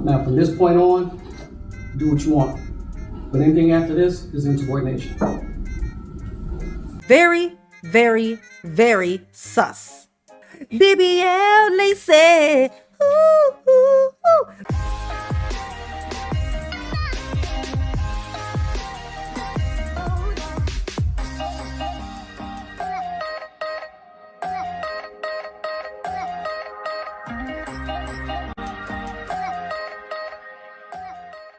Now, from this point on, do what you want. But anything after this is insubordination. Very, very, very sus. BBL Lacey. Ooh, ooh, ooh.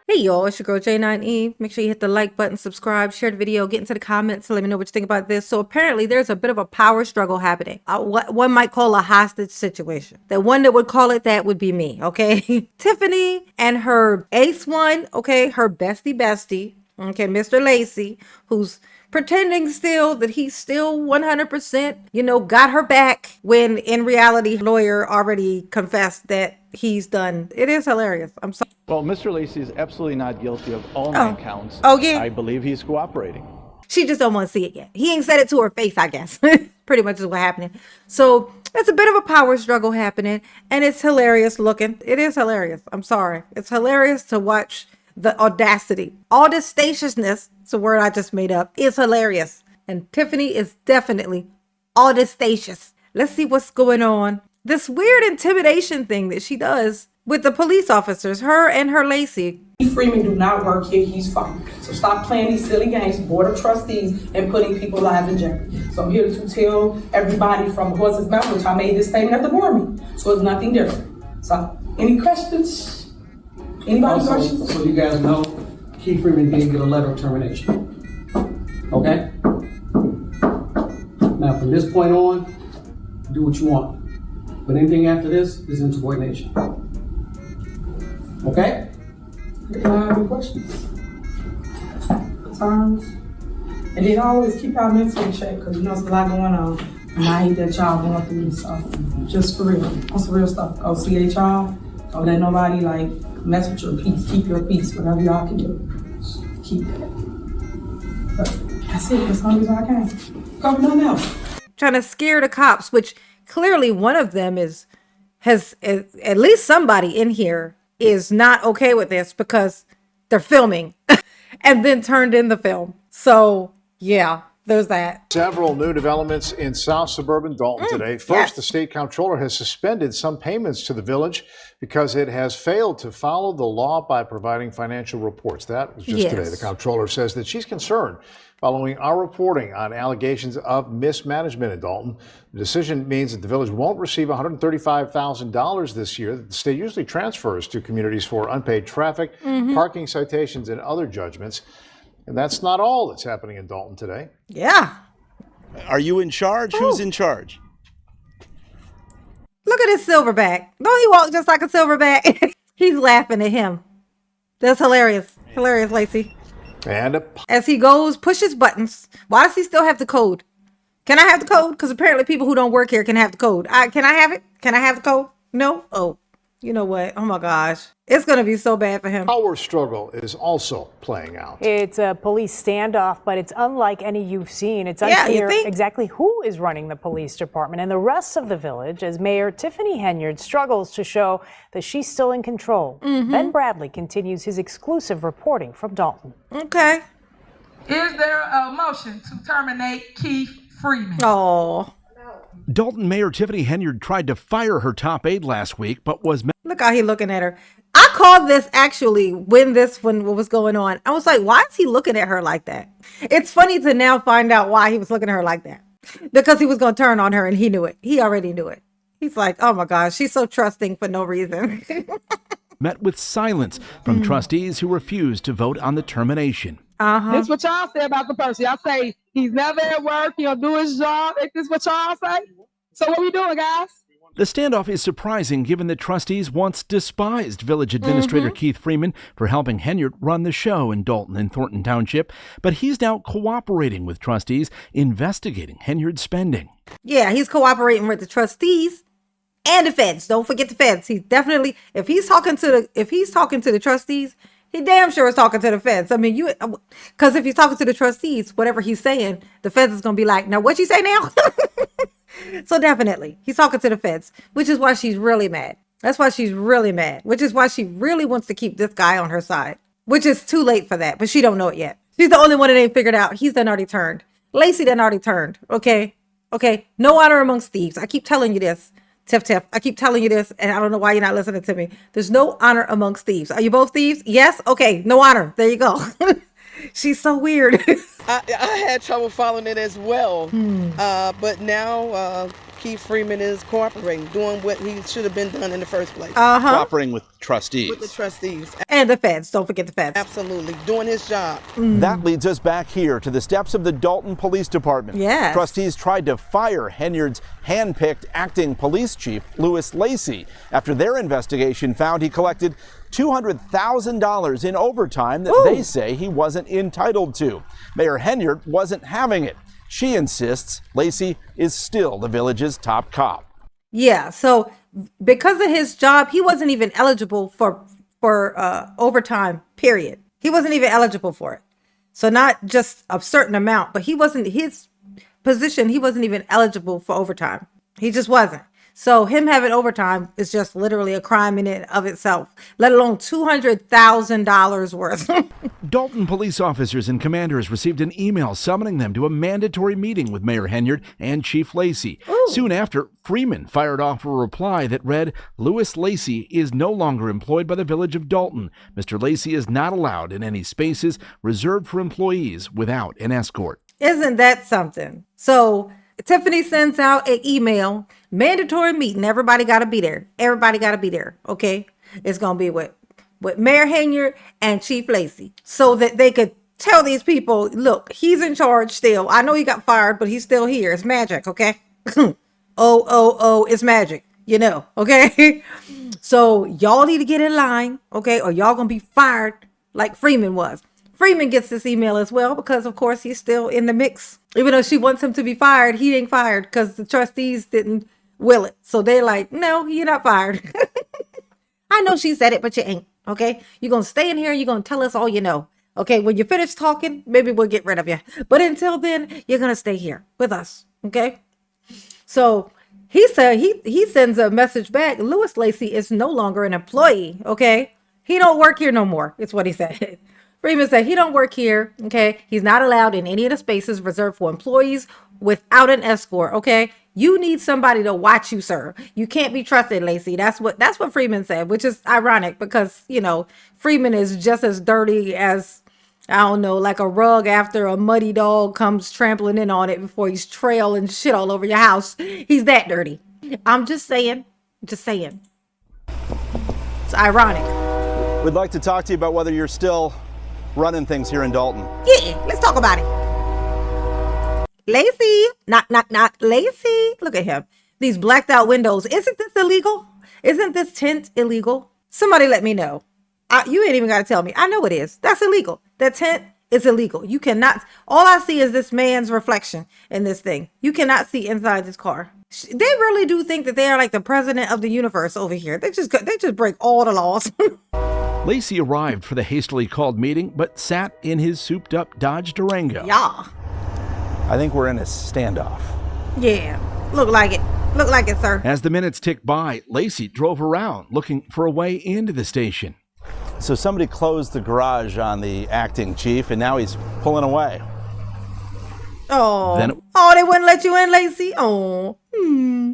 Hey y'all, it's your girl J9E. Make sure you hit the like button, subscribe, share the video, get into the comments to let me know what you think about this. So apparently there's a bit of a power struggle happening. What one might call a hostage situation. The one that would call it that would be me, okay? Tiffany and her ace one, okay, her bestie, okay, Mr. Lacey, who's pretending still that he's still 100%, got her back when in reality, lawyer already confessed that he's done. It is hilarious. I'm sorry. Well, Mr. Lacey is absolutely not guilty of all 9 counts. Oh, yeah. I believe he's cooperating. She just don't want to see it yet. He ain't said it to her face, I guess. Pretty much is what's happening. So it's a bit of a power struggle happening, and it's hilarious looking. It is hilarious. I'm sorry. It's hilarious to watch the audacity. Audaciousness, it's a word I just made up, is hilarious. And Tiffany is definitely audacious. Let's see what's going on. This weird intimidation thing that she does with the police officers, her and her Lacey. Keith Freeman do not work here, he's fired. So stop playing these silly games, Board of Trustees, and putting people's lives in jeopardy. So I'm here to tell everybody from the horse's mouth, which I made this statement at the board meeting. So it's nothing different. So, any questions? Anybody questions? So you guys know, Keith Freeman did get a letter of termination. Okay? Now, from this point on, do what you want. But anything after this is insubordination. Okay? Do you have any questions? Concerns? And then always keep our mental in check, because there's a lot going on. And I hate that y'all going through this stuff. Just for real. On some real stuff. Go see HR. Don't let nobody mess with your peace. Keep your peace. Whatever y'all can do. Keep it. But that's it. As long as I can. Cover nothing else. Trying to scare the cops, which clearly one of them has at least somebody in here is not okay with this because they're filming and then turned in the film. So yeah, there's that. Several new developments in South Suburban Dalton today. First, yes. The state comptroller has suspended some payments to the village because it has failed to follow the law by providing financial reports. That was just today. The comptroller says that she's concerned following our reporting on allegations of mismanagement in Dalton. The decision means that the village won't receive $135,000 this year that the state usually transfers to communities for unpaid traffic, parking citations, and other judgments. And that's not all that's happening in Dalton today. Yeah. Are you in charge? Who's in charge? Look at his silverback. Don't he walk just like a silverback? He's laughing at him. That's hilarious. Hilarious, Lacey. And as he goes, pushes buttons. Why does he still have the code? Can I have the code? Because apparently people who don't work here can have the code. Can I have it? Can I have the code? No? Oh, you know what? Oh my gosh. It's going to be so bad for him. Power struggle is also playing out. It's a police standoff, but it's unlike any you've seen. It's unclear exactly who is running the police department and the rest of the village as Mayor Tiffany Henyard struggles to show that she's still in control. Ben Bradley continues his exclusive reporting from Dalton. Okay. Is there a motion to terminate Keith Freeman? Oh. Dalton Mayor Tiffany Henyard tried to fire her top aide last week, but was... Look how he's looking at her. I called this actually when what was going on. I was like, why is he looking at her like that? It's funny to now find out why he was looking at her like that. Because he was going to turn on her and he knew it. He already knew it. He's like, oh my gosh, she's so trusting for no reason. Met with silence from trustees who refused to vote on the termination. This is what y'all say about the person. Y'all say he's never at work, he'll do his job. Is this what y'all say? So what we doing, guys? The standoff is surprising given that trustees once despised village administrator Keith Freeman for helping Henyard run the show in Dalton and Thornton Township, but he's now cooperating with trustees investigating Henyard's spending. Yeah, he's cooperating with the trustees and the feds. Don't forget the feds. He's definitely, if he's talking to the trustees, he damn sure is talking to the feds. I mean, because if he's talking to the trustees, whatever he's saying, the feds is gonna be like, now what you say now? So definitely, he's talking to the feds, which is why she's really mad. That's why she's really mad, which is why she really wants to keep this guy on her side, which is too late for that, but she don't know it yet. She's the only one that ain't figured out. He's done already turned. Lacey done already turned, okay? Okay, no honor amongst thieves. I keep telling you this, Tiff. I keep telling you this, and I don't know why you're not listening to me. There's no honor amongst thieves. Are you both thieves? Yes? Okay, no honor. There you go. She's so weird. I had trouble following it as well, but now Keith Freeman is cooperating, doing what he should have been done in the first place. Cooperating with trustees. With the trustees. And the feds. Don't forget the feds. Absolutely. Doing his job. That leads us back here to the steps of the Dalton Police Department. Yes. Trustees tried to fire Henyard's hand-picked acting police chief, Louis Lacey, after their investigation found he collected $200,000 in overtime that they say he wasn't entitled to. Mayor Henyard wasn't having it. She insists Lacey is still the village's top cop. Yeah, so because of his job, he wasn't even eligible for overtime, period. He wasn't even eligible for it. So not just a certain amount, but his position, he wasn't even eligible for overtime. He just wasn't. So him having overtime is just literally a crime in and of itself, let alone $200,000 worth. Dalton police officers and commanders received an email summoning them to a mandatory meeting with Mayor Henyard and Chief Lacey. Soon after, Freeman fired off a reply that read, Louis Lacey is no longer employed by the village of Dalton. Mr. Lacey is not allowed in any spaces reserved for employees without an escort. Isn't that something? So Tiffany sends out an email, mandatory meeting. Everybody got to be there. Everybody got to be there. Okay. It's going to be with Mayor Henyard and Chief Lacey so that they could tell these people, look, he's in charge still. I know he got fired, but he's still here. It's magic. Okay. It's magic, okay. So y'all need to get in line. Okay. Or y'all going to be fired like Freeman was. Freeman gets this email as well because, of course, he's still in the mix. Even though she wants him to be fired, he ain't fired because the trustees didn't will it. So they're like, no, you're not fired. I know she said it, but you ain't. Okay. You're going to stay in here. You're going to tell us all you know. Okay. When you finish talking, maybe we'll get rid of you. But until then, you're going to stay here with us. Okay. So he said he sends a message back. Louis Lacey is no longer an employee. Okay. He don't work here no more. It's what he said. Freeman said he don't work here. Okay. He's not allowed in any of the spaces reserved for employees without an escort. Okay. You need somebody to watch you, sir. You can't be trusted, Lacey. That's what Freeman said, which is ironic because, Freeman is just as dirty as, I don't know, like a rug after a muddy dog comes trampling in on it before he's trailing shit all over your house. He's that dirty. I'm just saying. It's ironic. We'd like to talk to you about whether you're still running things here in Dalton. Yeah, let's talk about it. Lacey, knock, Lacey. Look at him. These blacked out windows. Isn't this illegal? Isn't this tent illegal? Somebody let me know. You ain't even got to tell me. I know it is. That's illegal. That tent is illegal. You cannot. All I see is this man's reflection in this thing. You cannot see inside this car. They really do think that they are like the president of the universe over here. They just break all the laws. Lacey arrived for the hastily called meeting, but sat in his souped-up Dodge Durango. Yeah. I think we're in a standoff. Yeah, look like it, sir. As the minutes ticked by, Lacey drove around looking for a way into the station. So somebody closed the garage on the acting chief, and now he's pulling away. Oh, they wouldn't let you in, Lacey? Oh,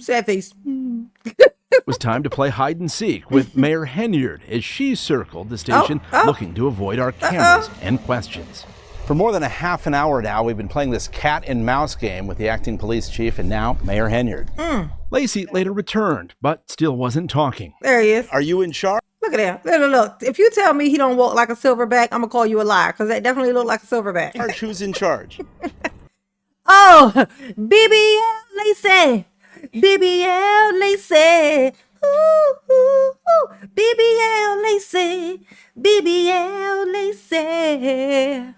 sad face. It was time to play hide and seek with Mayor Henyard as she circled the station looking to avoid our cameras and questions. For more than a half an hour now, we've been playing this cat and mouse game with the acting police chief and now Mayor Henyard. Lacey later returned, but still wasn't talking. There he is. Are you in charge? Look at him. Look. If you tell me he don't walk like a silverback, I'm going to call you a liar because that definitely looked like a silverback. Who's in charge? Oh, BBL Lacey. BBL Lacey. Ooh, ooh, ooh. BBL Lacey. BBL Lacey.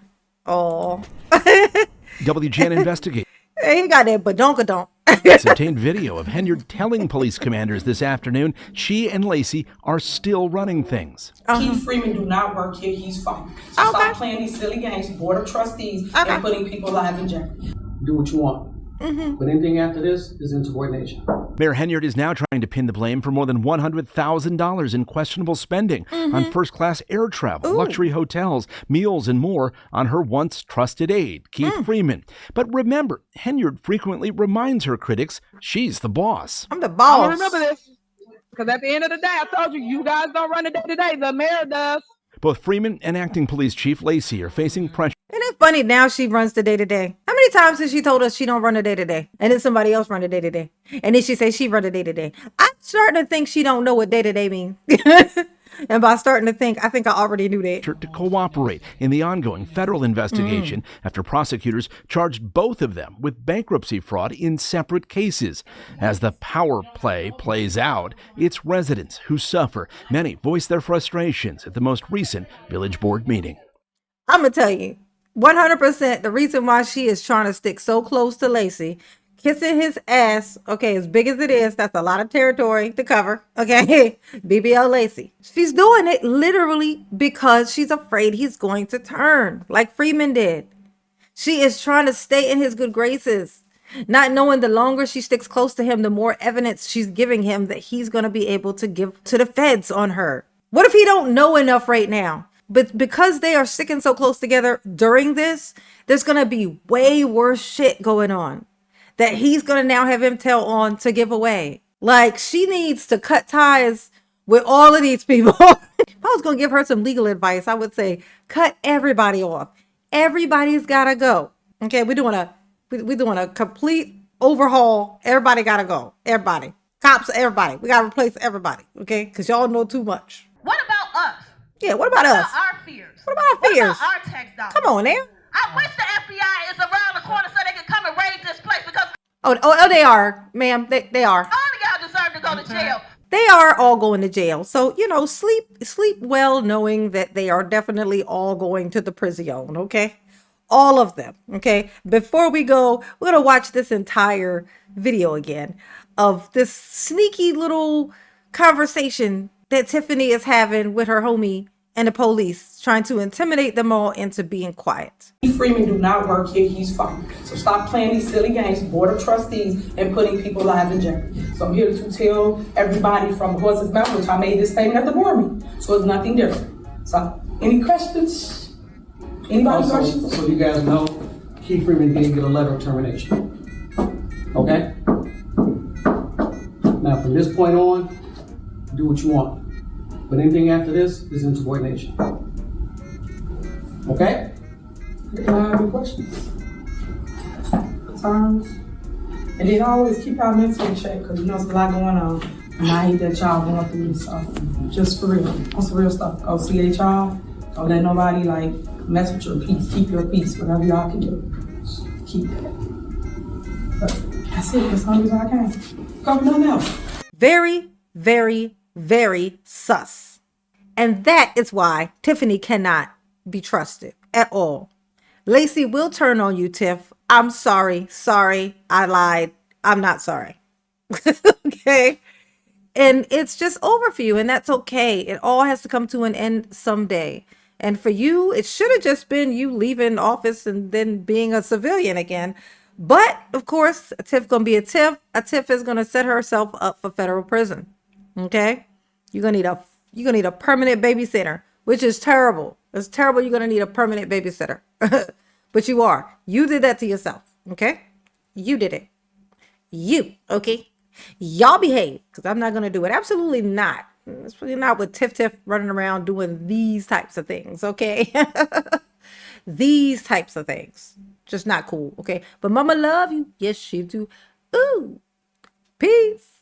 Oh. WGN investigate. He got that badonkadonk. It's obtained video of Henyard telling police commanders this afternoon she and Lacey are still running things. Keith Freeman do not work here. He's fired. So stop playing these silly games, board of trustees, and putting people's lives in jeopardy. Do what you want. But anything after this is insubordination. Mayor Henyard is now trying to pin the blame for more than $100,000 in questionable spending on first-class air travel, luxury hotels, meals, and more on her once trusted aide, Keith Freeman. But remember, Henyard frequently reminds her critics she's the boss. I'm the boss. I remember this. Because at the end of the day, I told you, you guys don't run the day-to-day. The mayor does. Both Freeman and acting police chief Lacey are facing pressure. Isn't it funny now she runs the day-to-day? How many times has she told us she don't run the day-to-day? And then somebody else run the day-to-day. And then she says she run the day-to-day. I'm starting to think she don't know what day-to-day means. And by starting to think, I think I already knew that. To cooperate in the ongoing federal investigation after prosecutors charged both of them with bankruptcy fraud in separate cases. As the power play plays out, it's residents who suffer. Many voice their frustrations at the most recent village board meeting. I'm going to tell you, 100% the reason why she is trying to stick so close to Lacey, kissing his ass, okay, as big as it is, that's a lot of territory to cover, okay, BBL Lacey. She's doing it literally because she's afraid he's going to turn, like Freeman did. She is trying to stay in his good graces, not knowing the longer she sticks close to him, the more evidence she's giving him that he's going to be able to give to the feds on her. What if he don't know enough right now? But because they are sticking so close together during this, there's going to be way worse shit going on that he's going to now have intel on to give away. Like, she needs to cut ties with all of these people. If I was going to give her some legal advice, I would say, cut everybody off. Everybody's got to go. Okay, we're doing a complete overhaul. Everybody got to go. Everybody. Cops, everybody. We got to replace everybody. Okay, because y'all know too much. What about us? Yeah, what about us? What about our fears? What about our fears? What about our tax dollars? Come on now. I wish the FBI is around the corner so they can come and raid this place because Oh, they are, ma'am. They are. all of y'all deserve to go to jail. They are all going to jail. So, you know, sleep well knowing that they are definitely all going to the prison, okay? All of them, okay? Before we go, we're going to watch this entire video again of this sneaky little conversation that Tiffany is having with her homie and the police, trying to intimidate them all into being quiet. Freeman do not work here, he's fired. So stop playing these silly games, board of trustees, and putting people's lives in jeopardy. So I'm here to tell everybody from the horse's mouth, which I made this statement at the board meeting. So it's nothing different. So, any questions? Anybody questions? So you guys know, Keith Freeman did get a letter of termination. Okay? Now from this point on, do what you want. But anything after this is insubordination. Okay? Any questions? Concerns? And then always keep our mental in check, because you know there's a lot going on. And I hate that y'all going through this stuff. Just for real. On some real stuff. Go see y'all. Don't let nobody like mess with your peace. Keep your peace, whatever y'all can do. Just keep it. But that's it, as long as I can. Cover nothing else. Very, very, very sus. And that is why Tiffany cannot be trusted at all. Lacey will turn on you, Tiff. I'm sorry. Sorry. I lied. I'm not sorry. Okay? And it's just over for you, and that's okay. It all has to come to an end someday. And for you, it should have just been you leaving office and then being a civilian again. But, of course, a Tiff going to be a Tiff. A Tiff is going to set herself up for federal prison. Okay? You're going to need a permanent babysitter, which is terrible. It's terrible you're going to need a permanent babysitter. But you are. You did that to yourself. Okay? You did it. You. Okay? Y'all behave, because I'm not going to do it. Absolutely not. Especially not with Tiff running around doing these types of things. Okay? These types of things. Just not cool. Okay? But mama love you. Yes, she do. Ooh. Peace.